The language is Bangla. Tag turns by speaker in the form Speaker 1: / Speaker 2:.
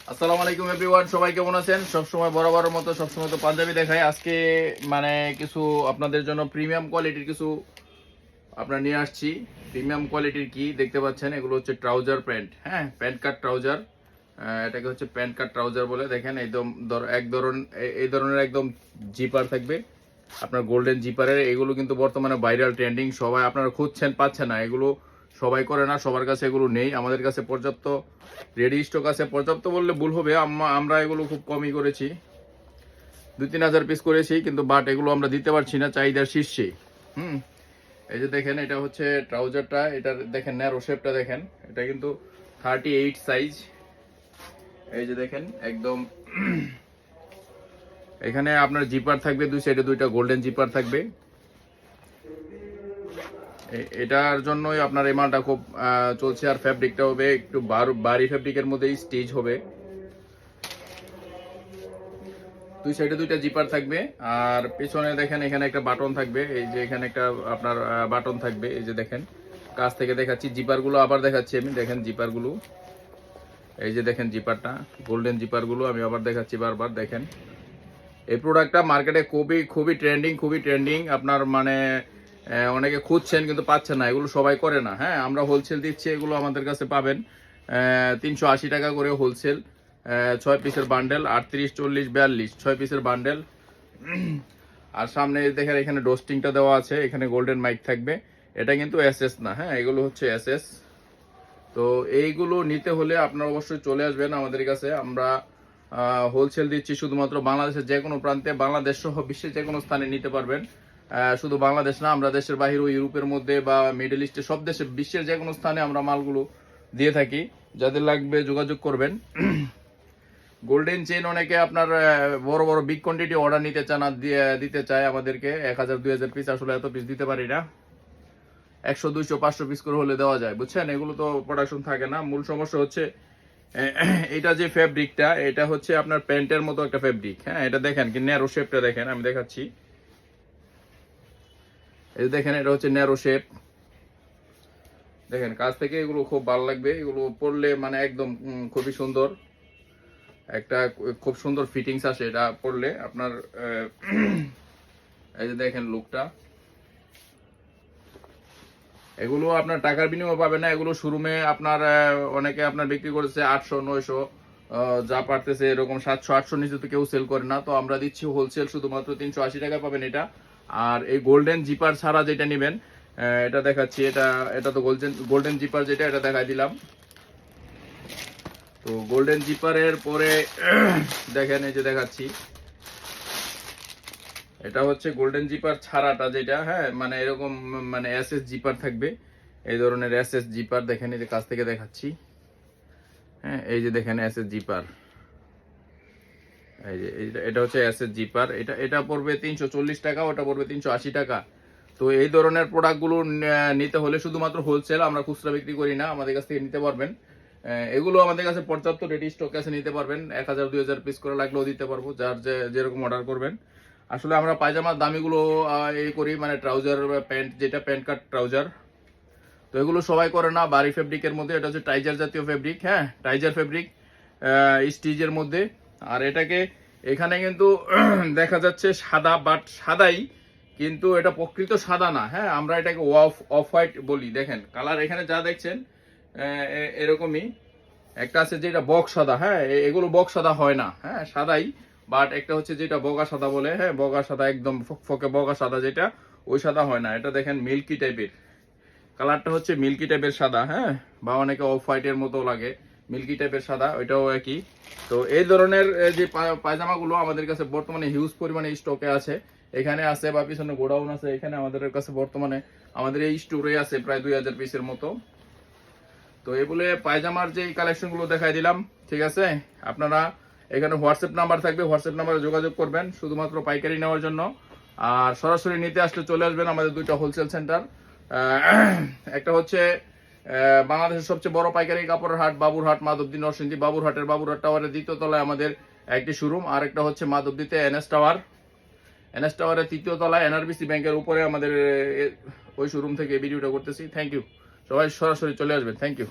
Speaker 1: আসসালামু আলাইকুম এভরিওয়ান, সবাই কেমন আছেন? সবসময় বরাবরের মতো সবসময় তো পাঞ্জাবি দেখাই। আজকে মানে কিছু আপনাদের জন্য প্রিমিয়াম কোয়ালিটির কিছু আপনার নিয়ে আসছি। প্রিমিয়াম কোয়ালিটির কি দেখতে পাচ্ছেন, এগুলো হচ্ছে ট্রাউজার প্যান্ট। হ্যাঁ, প্যান্ট কাট ট্রাউজার, এটাকে হচ্ছে প্যান্ট কাট ট্রাউজার বলে। দেখেন একদম এই ধরনের একদম জিপার থাকবে, আপনার গোল্ডেন জিপারের। এগুলো কিন্তু বর্তমানে ভাইরাল ট্রেন্ডিং, সবাই আপনারা খুঁজছেন পাচ্ছেন না। এগুলো সবাই করে না, সবার কাছে এগুলো নেই। আমাদের কাছে পর্যাপ্ত রেডি স্টক আছে। পর্যাপ্ত বললে ভুল হবে, আমরা এগুলো খুব কমই করেছি, 2-3 হাজার পিস করেছি, কিন্তু বাট এগুলো আমরা দিতে পারছি না চাহিদার শীর্ষে। এই যে দেখেন, এটা হচ্ছে ট্রাউজারটা, এটা দেখেন ন্যারো শেপটা দেখেন, এটা কিন্তু 38 সাইজ। এই যে দেখেন একদম এখানে আপনার জিপার থাকবে, দুই সাইডে দুইটা গোল্ডেন জিপার থাকবে। এটার জন্যই আপনার এই মালটা খুব চলছে। আর ফ্যাব্রিকটা হবে একটু বাড়ি ফ্যাব্রিকের মধ্যেই স্টিচ হবে। দুই সাইডে দুইটা জিপার থাকবে, আর পেছনে দেখেন এখানে একটা বাটন থাকবে। এই যে এখানে একটা আপনার বাটন থাকবে। এই যে দেখেন, কাছ থেকে দেখাচ্ছি জিপারগুলো, আবার দেখাচ্ছি আমি। দেখেন জিপারগুলো, এই যে দেখেন জিপারটা, গোল্ডেন জিপারগুলো আমি আবার দেখাচ্ছি বারবার। দেখেন এই প্রোডাক্টটা মার্কেটে খুবই ট্রেন্ডিং। আপনার মানে অনেকে খুঁজছেন কিন্তু পাচ্ছেন না, এগুলো সবাই করে না। হ্যাঁ, আমরা হোলসেল দিচ্ছি, এগুলো আমাদের কাছে পাবেন 380 টাকা করে হোলসেল। 6 পিসের বান্ডেল, 38, 40, 42, 6 পিসের বান্ডেল। আর সামনে দেখেন এখানে ডোস্টিংটা দেওয়া আছে, এখানে গোল্ডেন মাইক থাকবে। এটা কিন্তু এসএস না, হ্যাঁ এগুলো হচ্ছে এসএস। তো এইগুলো নিতে হলে আপনারা অবশ্যই চলে আসবেন আমাদের কাছে। আমরা হোলসেল দিচ্ছি শুধুমাত্র বাংলাদেশের যে কোনো প্রান্তে, বাংলাদেশ সহ বিশ্বের যে কোনো স্থানে নিতে পারবেন। শুধু বাংলাদেশ না, আমরা দেশের বাহিরেও, ইউরোপের মধ্যে বা মিডল ইস্টে, সব দেশে, বিশ্বের যে কোনো স্থানে আমরা মালগুলো দিয়ে থাকি। যাদের লাগবে যোগাযোগ করবেন। গোল্ডেন চেইন অনেকে আপনার বড় বড় বিগ কোয়ান্টিটি অর্ডার নিতে চান, আর দিতে চায় আমাদেরকে 1000-2000 পিস। আসলে এত পিস দিতে পারি না, 100, 200, 500 পিস করে হলে দেওয়া যায়, বুঝছেন। এগুলো তো প্রোডাকশন থাকে না। মূল সমস্যা হচ্ছে এটা যে ফেব্রিকটা, এটা হচ্ছে আপনার প্যান্টের মতো একটা ফেব্রিক। হ্যাঁ, এটা দেখেন কি ন্যারো শেপটা দেখেন, আমি দেখাচ্ছি। এই দেখেন, এটা হচ্ছে ন্যারো শেপ। দেখেন কাছ থেকে এগুলো খুব ভালো লাগবে, এগুলো পরলে মানে একদম খুবই সুন্দর একটা, খুব সুন্দর ফিটিংস আসে এটা পরলে আপনার। এই যে দেখেন লুকটা, এগুলো আপনার টাকার বিনিময়ে পাবেন না। এগুলো শোরুমে আপনার অনেকে আপনার বিক্রি করেছে 800, 900, যা পারতেছে এরকম 700, 800 নিচে তো কেউ সেল করে না। তো আমরা দিচ্ছি হোলসেল শুধুমাত্র 380 টাকা পাবেন এটা। আর এই গোল্ডেন জিপার ছাড়া যেটা নেবেন, এটা দেখাচ্ছি। এটা তো গোল্ডেন জিপার যেটা, এটা দেখাই দিলাম। তো গোল্ডেন জিপারের পরে দেখেন, এই যে দেখাচ্ছি, এটা হচ্ছে গোল্ডেন জিপার ছাড়াটা যেটা। হ্যাঁ, মানে এরকম মানে এসএস জিপার থাকবে, এই ধরনের এসএস জিপার। দেখেন এই যে কাছ থেকে দেখাচ্ছি। হ্যাঁ, এই যে দেখেন এসএস জিপার, এই যে এটা হচ্ছে এসএস জিপার। এটা পড়বে 340 টাকা, ওটা পড়বে 380 টাকা। তো এই ধরনের প্রোডাক্টগুলো নিতে হলে শুধুমাত্র হোলসেল, আমরা খুচরা বিক্রি করি না, আমাদের কাছ থেকে নিতে পারবেন। এগুলো আমাদের কাছে পর্যাপ্ত রেডি স্টক আছে, নিতে পারবেন। 1000-2000 পিস করে লাগলেও দিতে পারবো, যার যেরকম অর্ডার করবেন। আসলে আমরা পায়জামার দামিগুলো এই করি, মানে ট্রাউজার প্যান্ট, যেটা প্যান্ট কাট ট্রাউজার। তো এগুলো সবাই করে না, বাড়ি ফেব্রিকের মধ্যে। এটা হচ্ছে টাইজার জাতীয় ফেব্রিক। হ্যাঁ, টাইজার ফেব্রিক স্টিচের মধ্যে। আর এটাকে এখানে কিন্তু দেখা যাচ্ছে সাদা, বাট সাদাই, কিন্তু এটা প্রকৃত সাদা না। হ্যাঁ, আমরা এটাকে অফ হোয়াইট বলি। দেখেন কালার এখানে যা দেখছেন এরকমই। একটা আছে যেটা বক সাদা। হ্যাঁ, এগুলো বক সাদা হয় না, হ্যাঁ সাদাই। বাট একটা হচ্ছে যেটা বগা সাদা বলে। হ্যাঁ, বগা সাদা, একদম ফকফকে বগা সাদা যেটা, ওই সাদা হয় না। এটা দেখেন মিল্কি টাইপের কালারটা, হচ্ছে মিল্কি টাইপের সাদা। হ্যাঁ, বা অনেকে অফ হোয়াইটের মতো লাগে, মিল্কি টাইপের সাদা, ওইটাও একই। তো এই ধরনের যে পায়জামাগুলো আমাদের কাছে বর্তমানে হিউজ পরিমাণে স্টকে আছে। এখানে আছে বা পিছনে গোডাউন আছে, এখানে আমাদের কাছে বর্তমানে আমাদের এই স্টোরে আছে প্রায় 2000 পিসের মতো। তো এই বলে পায়জামার যে কালেকশনগুলো দেখাই দিলাম, ঠিক আছে। আপনারা এখানে হোয়াটসঅ্যাপ নাম্বার থাকবে, হোয়াটসঅ্যাপ নাম্বারে যোগাযোগ করবেন শুধুমাত্র পাইকারি নেওয়ার জন্য। আর সরাসরি নিতে আসলে চলে আসবেন আমাদের দুইটা হোলসেল সেন্টার। একটা হচ্ছে বাংলাদেশের সবচেয়ে বড় পাইকারি কাপড়ের হাট বাবুরহাট, মাধবদী, নরসিংদী। বাবুরহাট টাওয়ারের দ্বিতীয় তলায় আমাদের একটি শোরুম। আর একটা হচ্ছে মাধবদীতে এনএস টাওয়ারের তৃতীয় তলায় এনআরবিসি ব্যাংকের উপরে আমাদের ওই শোরুম থেকে ভিডিওটা করতেছি। থ্যাংক ইউ, সবাই সরাসরি চলে আসবেন। Thank you.